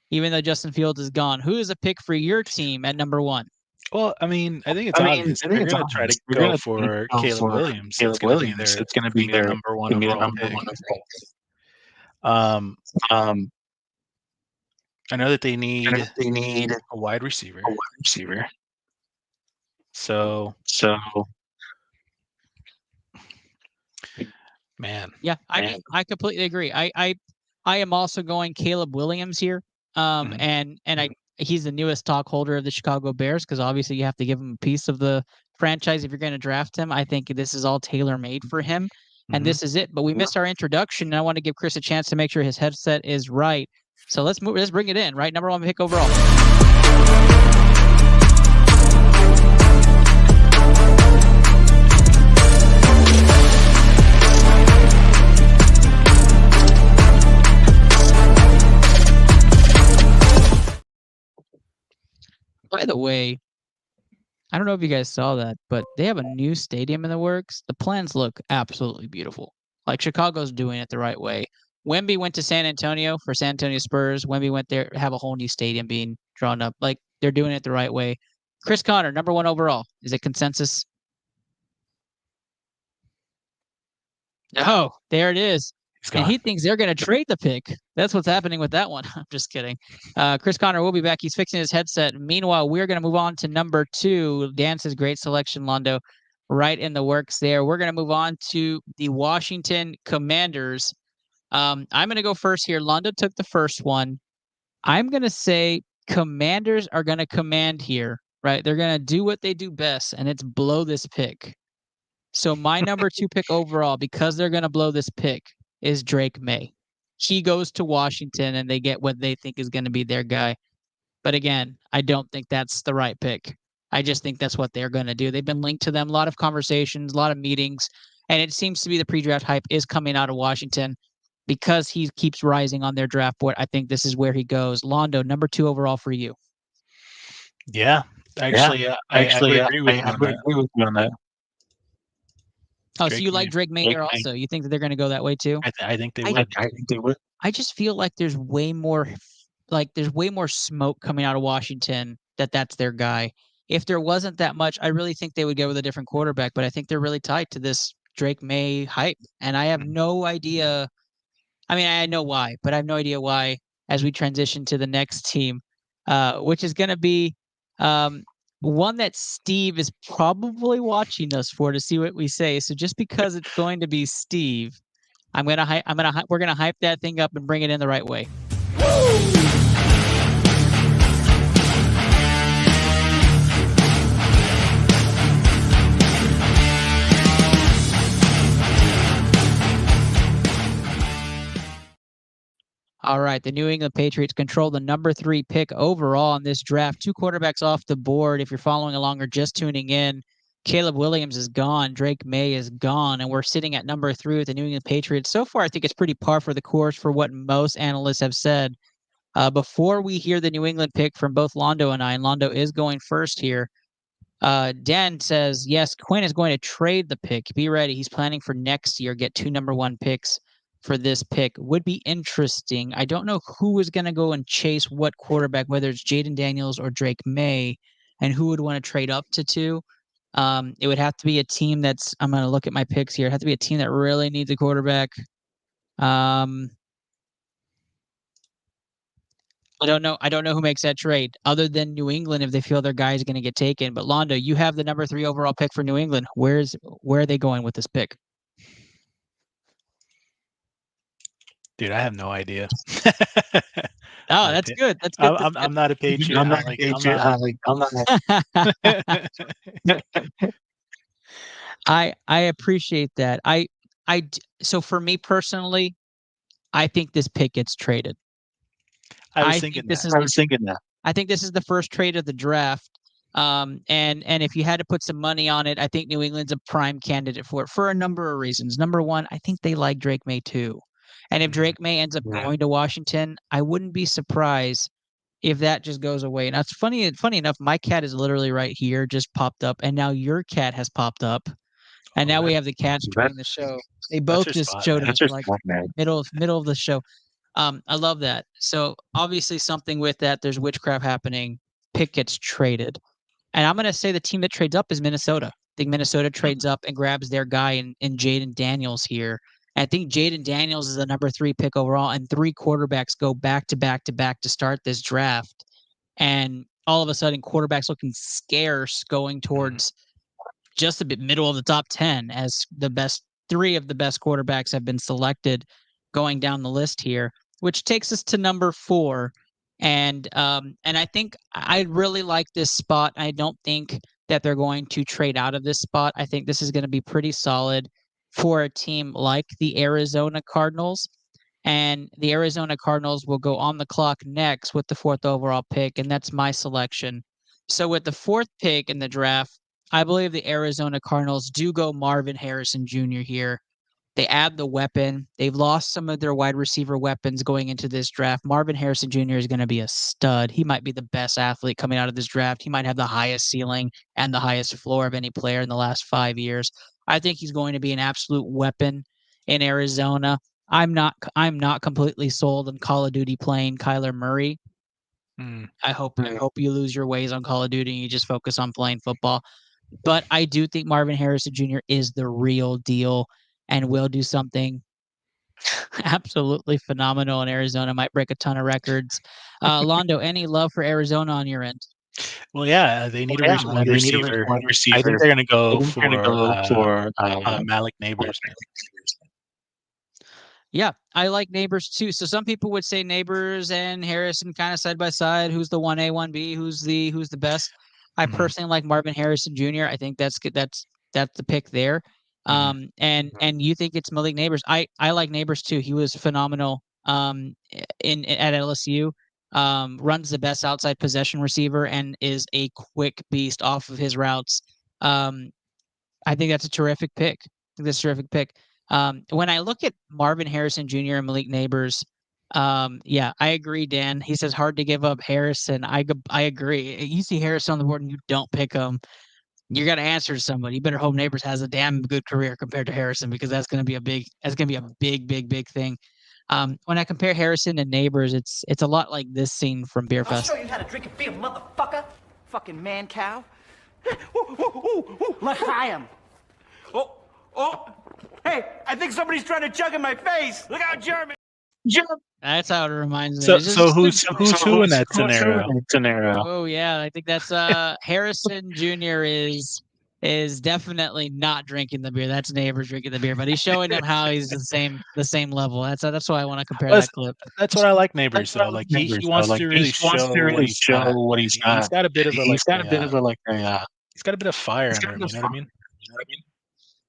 even though Justin Fields is gone? Who is a pick for your team at number 1? Well, I mean, I think it's obvious. They're going to try to go for Caleb Williams. It's going to be their number one overall pick. I know that they need a wide receiver. So man. Yeah, I completely agree. I am also going Caleb Williams here. And he's the newest stockholder of the Chicago Bears because obviously you have to give him a piece of the franchise if you're going to draft him. I think this is all tailor-made for him, and this is it. But we missed our introduction, and I want to give Chris a chance to make sure his headset is right. So let's bring it in. Right, number 1 pick overall. By the way, I don't know if you guys saw that, but they have a new stadium in the works. The plans look absolutely beautiful. Like Chicago's doing it the right way. Wemby went to San Antonio for San Antonio Spurs. Wemby went there, have a whole new stadium being drawn up. Like they're doing it the right way. Chris Conner, number 1 overall. Is it consensus? Oh, there it is. And he thinks they're going to trade the pick. That's what's happening with that one. I'm just kidding. Chris Conner will be back. He's fixing his headset. Meanwhile, we're going to move on to number 2. Dan says great selection, Londo. Right in the works there. We're going to move on to the Washington Commanders. I'm going to go first here. Londo took the first one. I'm going to say Commanders are going to command here, right? They're going to do what they do best, and it's blow this pick. So my number 2 pick overall, because they're going to blow this pick, is Drake May. He goes to Washington, and they get what they think is going to be their guy. But again, I don't think that's the right pick. I just think that's what they're going to do. They've been linked to them, a lot of conversations, a lot of meetings, and it seems to be the pre-draft hype is coming out of Washington because he keeps rising on their draft board. I think this is where he goes. Londo, number 2 overall for you. Yeah, actually, I would agree with you on that. Oh, so you like Drake May there also? You think that they're going to go that way too? I think they would. I think they would. I just feel like there's way more smoke coming out of Washington that's their guy. If there wasn't that much, I really think they would go with a different quarterback, but I think they're really tied to this Drake May hype. And I have no idea. I mean, I know why, but I have no idea why as we transition to the next team, which is going to be one that Steve is probably watching us for to see what we say. So just because it's going to be Steve, we're going to hype that thing up and bring it in the right way. All right, the New England Patriots control the number 3 pick overall in this draft. 2 quarterbacks off the board. If you're following along or just tuning in, Caleb Williams is gone. Drake May is gone, and we're sitting at number 3 with the New England Patriots. So far, I think it's pretty par for the course for what most analysts have said. Before we hear the New England pick from both Londo and I, and Londo is going first here, Dan says, yes, Quinn is going to trade the pick. Be ready. He's planning for next year, get 2 number 1 picks for this pick. Would be interesting. I don't know who is going to go and chase what quarterback, whether it's Jaden Daniels or Drake May, and who would want to trade up to 2. It would have to be a team that's, I'm going to look at my picks here. It would have to be a team that really needs a quarterback. I don't know. I don't know who makes that trade other than New England if they feel their guy is going to get taken. But Londo, you have the number 3 overall pick for New England. Where are they going with this pick? Dude, I have no idea. Oh, that's good. That's good. I'm not a Patriot. I'm not. I appreciate that. So for me personally, I think this pick gets traded. I was thinking that. I think this is the first trade of the draft. And if you had to put some money on it, I think New England's a prime candidate for it for a number of reasons. Number 1, I think they like Drake May too. And if Drake May ends up going to Washington, I wouldn't be surprised if that just goes away. Now, it's funny enough, my cat is literally right here, just popped up, and now your cat has popped up. And now we have the cats joining the show. They both just showed up like middle of the show. I love that. So obviously something with that, there's witchcraft happening. Pick gets traded. And I'm going to say the team that trades up is Minnesota. I think Minnesota trades up and grabs their guy in Jaden Daniels here. And I think Jaden Daniels is the number 3 pick overall, and 3 quarterbacks go back to back to back to start this draft. And all of a sudden, quarterbacks looking scarce going towards just a bit middle of the top 10 as the best 3 of the best quarterbacks have been selected going down the list here, which takes us to number 4. And I think I really like this spot. I don't think that they're going to trade out of this spot. I think this is going to be pretty solid for a team like the Arizona Cardinals. And the Arizona Cardinals will go on the clock next with the 4th overall pick, and that's my selection. So with the 4th pick in the draft, I believe the Arizona Cardinals do go Marvin Harrison Jr. here. They add the weapon. They've lost some of their wide receiver weapons going into this draft. Marvin Harrison Jr. is going to be a stud. He might be the best athlete coming out of this draft. He might have the highest ceiling and the highest floor of any player in the last 5 years. I think he's going to be an absolute weapon in Arizona. I'm not completely sold on Call of Duty playing Kyler Murray. I hope you lose your ways on Call of Duty and you just focus on playing football. But I do think Marvin Harrison Jr. is the real deal and will do something absolutely phenomenal in Arizona. Might break a ton of records. Londo, any love for Arizona on your end? Well, yeah, they need a wide receiver. I think they're going to go for Malik Neighbors. Yeah, I like Neighbors too. So some people would say Neighbors and Harrison kind of side by side. Who's the 1A, 1B? Who's the best? I personally like Marvin Harrison Jr. I think that's good. That's the pick there. And you think it's Malik Neighbors. I like Neighbors too. He was phenomenal in at LSU. Runs the best outside possession receiver and is a quick beast off of his routes. I think that's a terrific pick. When I look at Marvin Harrison Jr. and Malik Neighbors, yeah, I agree, Dan. He says hard to give up Harrison. I agree. You see Harrison on the board and you don't pick him, you're gonna answer to somebody. You better hope Neighbors has a damn good career compared to Harrison because that's gonna be a big thing. When I compare Harrison and Neighbors, it's a lot like this scene from Beer Fest. I'll show you how to drink a beer, motherfucker. Fucking man cow. Let's try him. Oh. Hey, I think somebody's trying to chug in my face. Look out, German. That's how it reminds me. So who's who in that scenario? Oh yeah, I think that's Harrison Jr. is definitely not drinking the beer. That's Neighbors drinking the beer, but he's showing them how he's the same level. That's why I want to compare that clip. That's what I like Neighbors though. Like he wants to really show what he's got. He's got a bit of he's got a bit of fire in him. You know what I mean?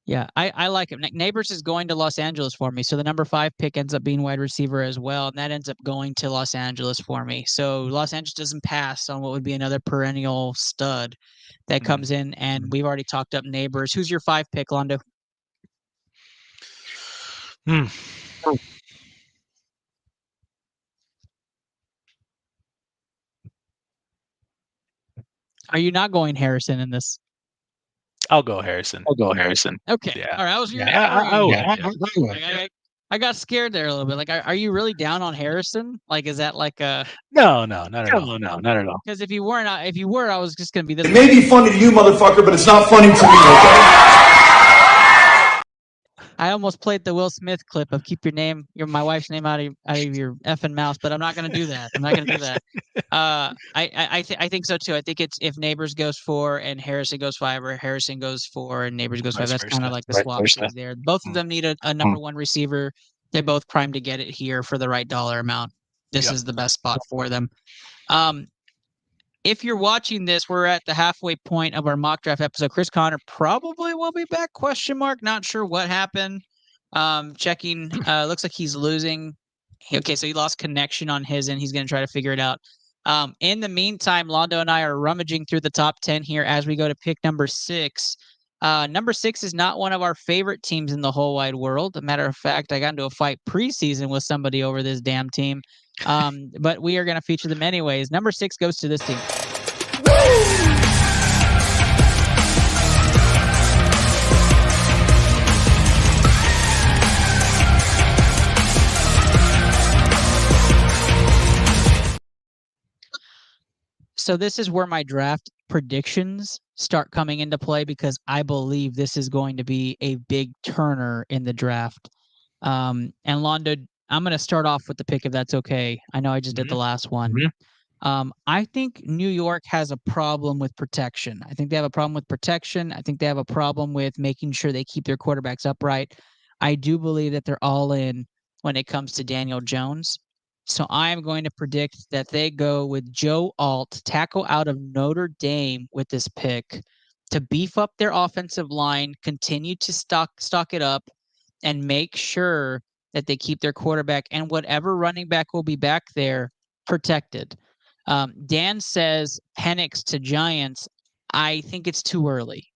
Yeah, I like him. Neighbors is going to Los Angeles for me. So the number 5 pick ends up being wide receiver as well. And that ends up going to Los Angeles for me. So Los Angeles doesn't pass on what would be another perennial stud that comes in. And we've already talked up Neighbors. Who's your 5 pick, Londo? Are you not going Harrison in this? I'll go Harrison. Okay. Yeah. All right. I was. I got scared there a little bit. Like, are you really down on Harrison? Like, is that like a? No, not at all. No, not at all. Because if you weren't, I was just gonna be this. It may be funny to you, motherfucker, but it's not funny to me. Okay. I almost played the Will Smith clip of keep my wife's name out of your effing mouth, but I'm not going to do that. I think so too. I think it's if Neighbors goes 4 and Harrison goes 5, or Harrison goes 4 and Neighbors goes 5. That's kind of like the swap there. Both of them need a number 1 receiver. They're both primed to get it here for the right dollar amount. This is the best spot for them. If you're watching this, we're at the halfway point of our mock draft episode. Chris Connor probably will be back, ? Not sure what happened. Checking. Looks like he's losing. Okay, so he lost connection on his end. He's going to try to figure it out. In the meantime, Londo and I are rummaging through the top 10 here as we go to pick number 6. Number 6 is not one of our favorite teams in the whole wide world. As a matter of fact, I got into a fight preseason with somebody over this damn team. But we are going to feature them anyways. Number 6 goes to this team. So this is where my draft predictions start coming into play because I believe this is going to be a big turner in the draft. And Londo, I'm going to start off with the pick if that's okay. I know I just did the last one. I think New York has a problem with protection. I think they have a problem with protection. I think they have a problem with making sure they keep their quarterbacks upright. I do believe that they're all in when it comes to Daniel Jones. So I'm going to predict that they go with Joe Alt, tackle out of Notre Dame with this pick to beef up their offensive line, continue to stock it up, and make sure that they keep their quarterback and whatever running back will be back there protected. Dan says Penix to Giants. I think it's too early.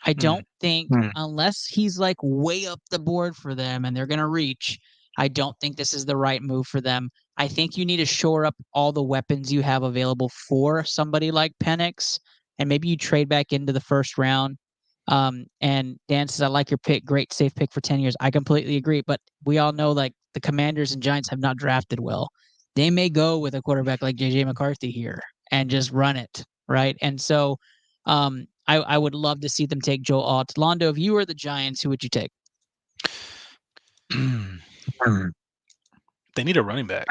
I don't think unless he's like way up the board for them and they're going to reach, I don't think this is the right move for them. I think you need to shore up all the weapons you have available for somebody like Penix, and maybe you trade back into the first round. And Dan says, I like your pick. Great, safe pick for 10 years. I completely agree. But we all know like the Commanders and Giants have not drafted well. they may go with a quarterback like JJ McCarthy here and just run it, right? And so I would love to see them take Joe Alt. Londo, if you were the Giants, who would you take? They need a running back.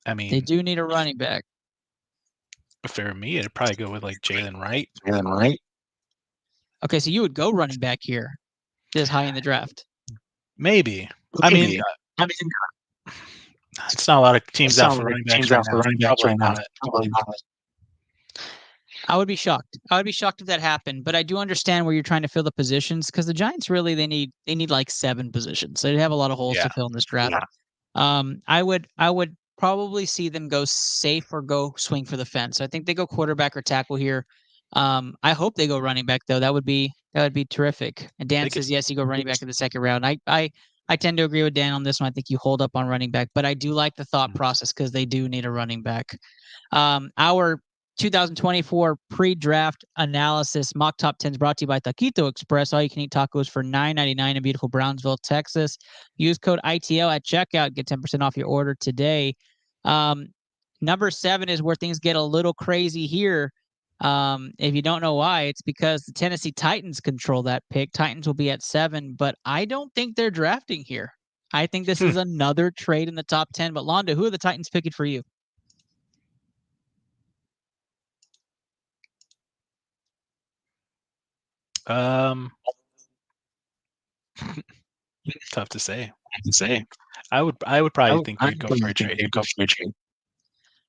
I mean, they do need a running back. If they were me, I'd probably go with like Jalen Wright. Okay, so you would go running back here, this high in the draft. Maybe. I mean, it's not a lot of teams out for running backs right now. Probably not. I would be shocked. I would be shocked if that happened, but I do understand where you're trying to fill the positions because the Giants really they need like 7 positions. So they have a lot of holes to fill in this draft. Yeah. I would probably see them go safe or go swing for the fence. So I think they go quarterback or tackle here. I hope they go running back though. That would be terrific. And Dan says yes, you go running back in the second round. I tend to agree with Dan on this one. I think you hold up on running back, but I do like the thought process because they do need a running back. Our 2024 pre-draft analysis mock top 10s brought to you by Taquito Express. All you can eat tacos for $9.99 in beautiful Brownsville, Texas. Use code ITL at checkout. Get 10% off your order today. Number 7 is where things get a little crazy here. If you don't know why, it's because the Tennessee Titans control that pick. Titans will be at 7, but I don't think they're drafting here. I think this is another trade in the top 10. But Londo, who are the Titans picking for you? Tough to say. I would probably think they'd go for a trade.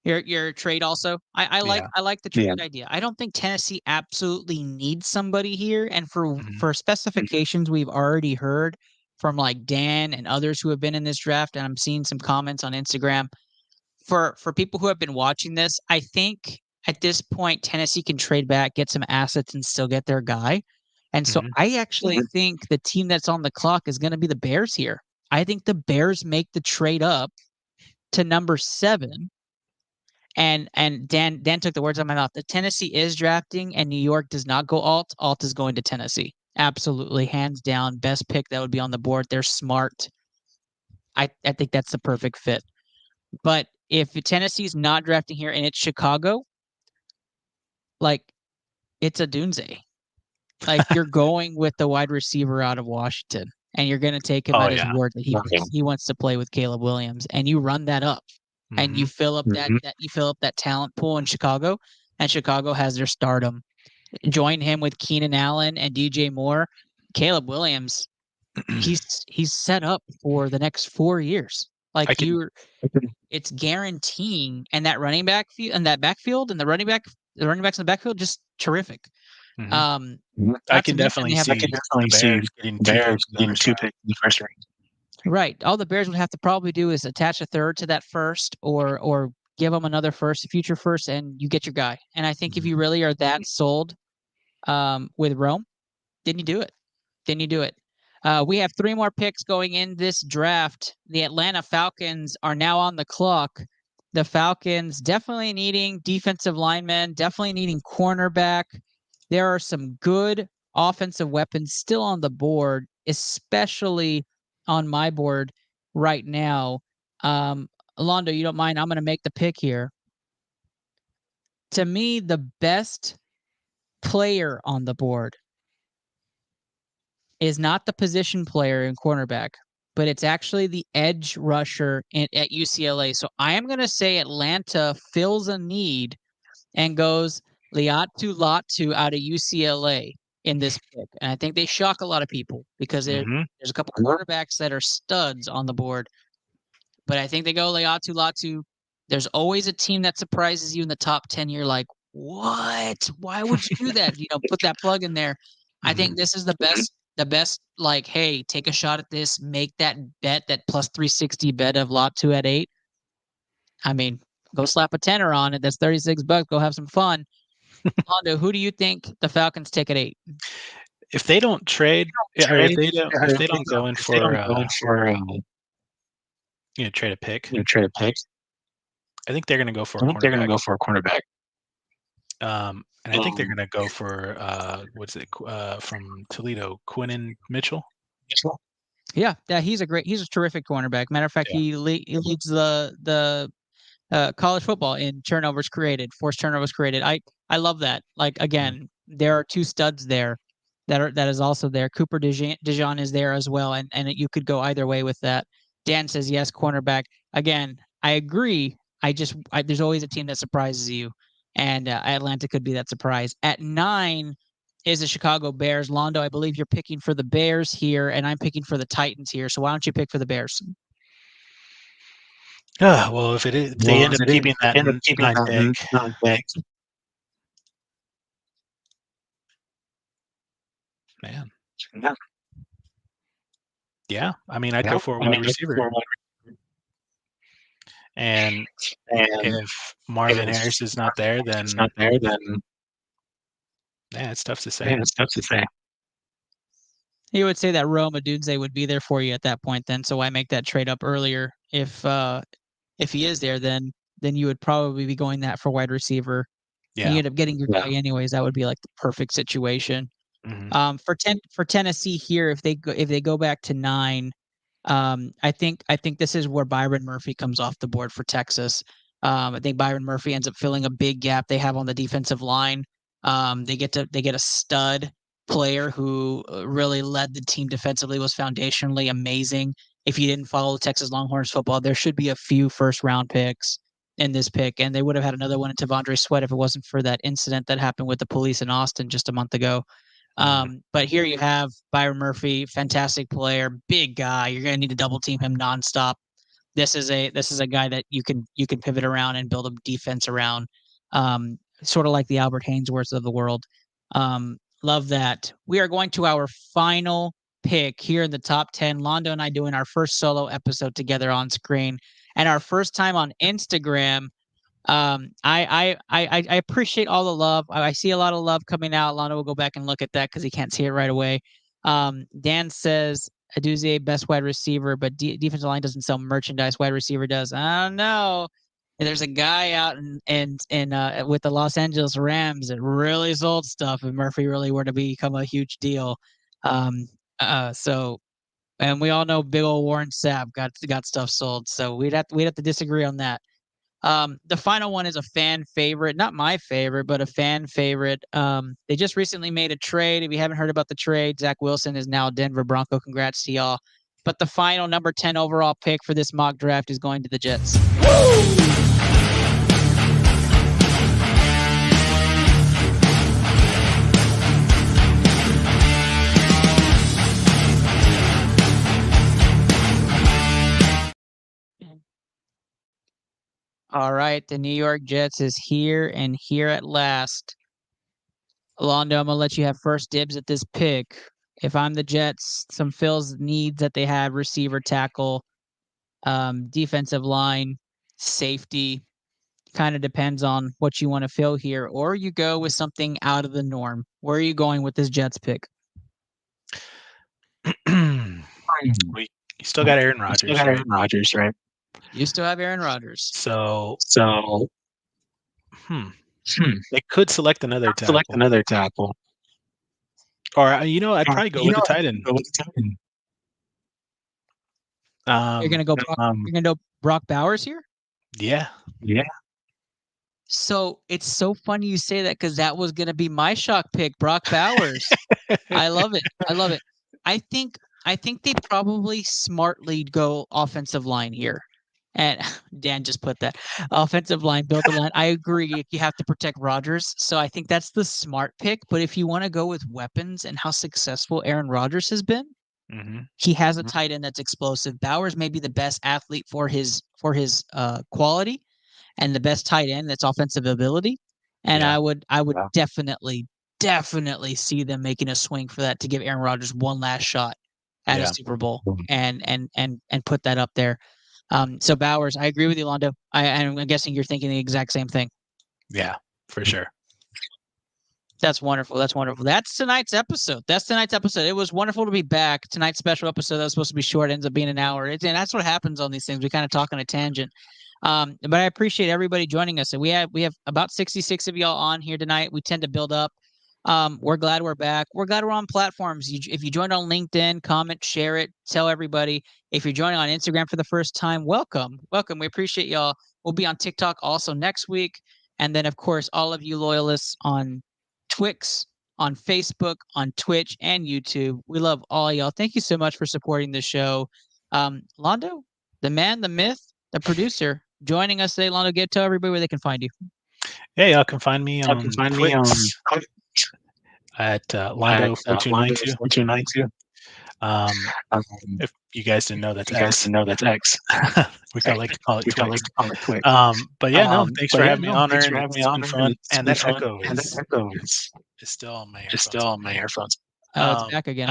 Your trade also. I like the trade idea. I don't think Tennessee absolutely needs somebody here, and for specifications we've already heard from like Dan and others who have been in this draft, and I'm seeing some comments on Instagram. For people who have been watching this, I think at this point Tennessee can trade back, get some assets, and still get their guy. And so I actually think the team that's on the clock is going to be the Bears here. I think the Bears make the trade up to number 7. And Dan took the words out of my mouth. The Tennessee is drafting, and New York does not go alt. Alt is going to Tennessee. Absolutely, hands down, best pick that would be on the board. They're smart. I think that's the perfect fit. But if Tennessee's not drafting here and it's Chicago, like it's a doomsday. Like you're going with the wide receiver out of Washington, and you're going to take him at his word that he wants to play with Caleb Williams, and you run that up, and you fill up that talent pool in Chicago, and Chicago has their stardom. Join him with Keenan Allen and DJ Moore. Caleb Williams, he's set up for the next 4 years. Like it's guaranteeing, and that running back and that backfield and the running backs in the backfield just terrific. I can definitely see the Bears getting 2 picks in the first round. Right. All the Bears would have to probably do is attach a third to that first, or give them another future first, and you get your guy. And I think if you really are that sold with Rome, then you do it. We have 3 more picks going in this draft. The Atlanta Falcons are now on the clock. The Falcons definitely needing defensive linemen, definitely needing cornerback. There are some good offensive weapons still on the board, especially on my board right now. Alondo, you don't mind? I'm going to make the pick here. To me, the best player on the board is not the position player in cornerback, but it's actually the edge rusher at UCLA. So I am going to say Atlanta fills a need and goes Liatu Latu out of UCLA in this pick. And I think they shock a lot of people because there's a couple quarterbacks that are studs on the board. But I think they go Liatu Latu. There's always a team that surprises you in the top 10. You're like, what? Why would you do that? Put that plug in there. I think this is the best, like, hey, take a shot at this, make that bet, that plus 360 bet of Latu at 8. I mean, go slap a tenner on it. That's $36. Go have some fun. Hondo, who do you think the Falcons take at 8? If they don't trade, if they don't go in for trade a pick. I think they're going to go for a cornerback. And I think they're going to go for from Toledo, Quinnen Mitchell. Yeah, he's a terrific cornerback. Matter of fact, he leads the college football in turnovers created, forced turnovers created. I love that. Like again, there are two studs there that is also there. Cooper DeJean is there as well, and you could go either way with that. Dan says yes, cornerback. Again, I agree. There's always a team that surprises you, and Atlanta could be that surprise. At 9 is the Chicago Bears. Londo, I believe you're picking for the Bears here, and I'm picking for the Titans here. So why don't you pick for the Bears? Well, if they end up keeping that nine pick, man. Yeah, I mean, I'd go for a wide receiver. And if Marvin Harris is not there, then yeah, it's tough to say. You would say that Rome Odunze would be there for you at that point then, so why make that trade up earlier? If he is there, then you would probably be going that for wide receiver. And you end up getting your guy anyways. That would be like the perfect situation. For Tennessee here, if they go back to 9, I think this is where Byron Murphy comes off the board for Texas. I think Byron Murphy ends up filling a big gap they have on the defensive line. They get a stud player who really led the team defensively, was foundationally amazing. If you didn't follow Texas Longhorns football, there should be a few first-round picks in this pick, and they would have had another one in Tavondre Sweat if it wasn't for that incident that happened with the police in Austin just a month ago. But here you have Byron Murphy, fantastic player, big guy. You're going to need to double team him nonstop. This is a guy that you can pivot around and build a defense around, sort of like the Albert Hainsworths of the world. Love that. We are going to our final pick here in the top 10. Londo and I doing our first solo episode together on screen, and our first time on Instagram. I appreciate all the love. I see a lot of love coming out. Londo will go back and look at that because he can't see it right away. Dan says Aduzie best wide receiver, but defensive line doesn't sell merchandise. Wide receiver does. I don't know. There's a guy out in with the Los Angeles Rams that really sold stuff if Murphy really were to become a huge deal. So, and we all know big old Warren Sapp got stuff sold. So we'd have to disagree on that. The final one is a fan favorite, not my favorite, but a fan favorite. They just recently made a trade. If you haven't heard about the trade, Zach Wilson is now a Denver Bronco. Congrats to y'all. But the final number 10 overall pick for this mock draft is going to the Jets. All right, the New York Jets is here and here at last. Londo, I'm gonna let you have first dibs at this pick. If I'm the Jets, some fills needs that they have: receiver, tackle, defensive line, safety. Kind of depends on what you want to fill here, or you go with something out of the norm. Where are you going with this Jets pick? You still got Aaron Rodgers, right? You still have Aaron Rodgers. So they could select another tackle. Or I'd probably go with the tight end. You're gonna go Brock Bowers here? Yeah. So it's so funny you say that because that was gonna be my shock pick, Brock Bowers. I love it. I think they probably smartly go offensive line here. And Dan just put that offensive line, build the line. I agree. You have to protect Rodgers. So I think that's the smart pick. But if you want to go with weapons and how successful Aaron Rodgers has been, he has a tight end that's explosive. Bowers may be the best athlete for his quality and the best tight end that's offensive ability. And I would definitely see them making a swing for that to give Aaron Rodgers one last shot at a Super Bowl and put that up there. So Bowers, I agree with you, Londo. I'm guessing you're thinking the exact same thing. Yeah, for sure. That's wonderful. That's tonight's episode. It was wonderful to be back. Tonight's special episode that was supposed to be short ends up being an hour. And that's what happens on these things. We kind of talk on a tangent. But I appreciate everybody joining us. And we have about 66 of y'all on here tonight. We tend to build up. We're glad we're back. We're glad we're on platforms. If you joined on LinkedIn, comment, share it, tell everybody. If you're joining on Instagram for the first time, welcome. We appreciate y'all. We'll be on TikTok also next week. And then, of course, all of you loyalists on Twix, on Facebook, on Twitch, and YouTube. We love all y'all. Thank you so much for supporting the show. Londo, the man, the myth, the producer, joining us today. Londo, tell everybody where they can find you. Yeah, y'all can find me on Twix at Londo4292. If you guys didn't know, that's X. we like to call it Twix. But yeah, no, thanks for having me on there. It's been fun. And that echo is still on my earphones. Oh, it's back again.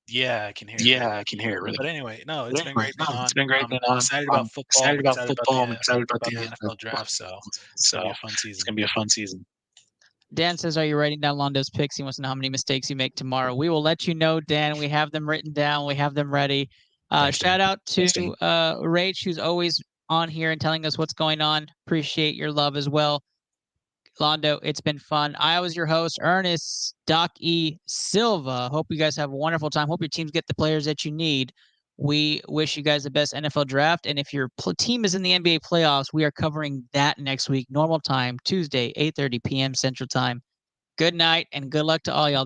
Yeah, I can hear it. But anyway, no, it's been great. I'm excited about football. I'm excited about the NFL draft. So it's gonna be a fun season. Dan says, are you writing down Londo's picks? He wants to know how many mistakes you make tomorrow. We will let you know, Dan. We have them written down. We have them ready. Shout out to Rach, who's always on here and telling us what's going on. Appreciate your love as well. Londo, it's been fun. I was your host, Ernest Doc E. Silva. Hope you guys have a wonderful time. Hope your teams get the players that you need. We wish you guys the best NFL draft. And if your team is in the NBA playoffs, we are covering that next week. Normal time, Tuesday, 8:30 p.m. Central Time. Good night and good luck to all y'all.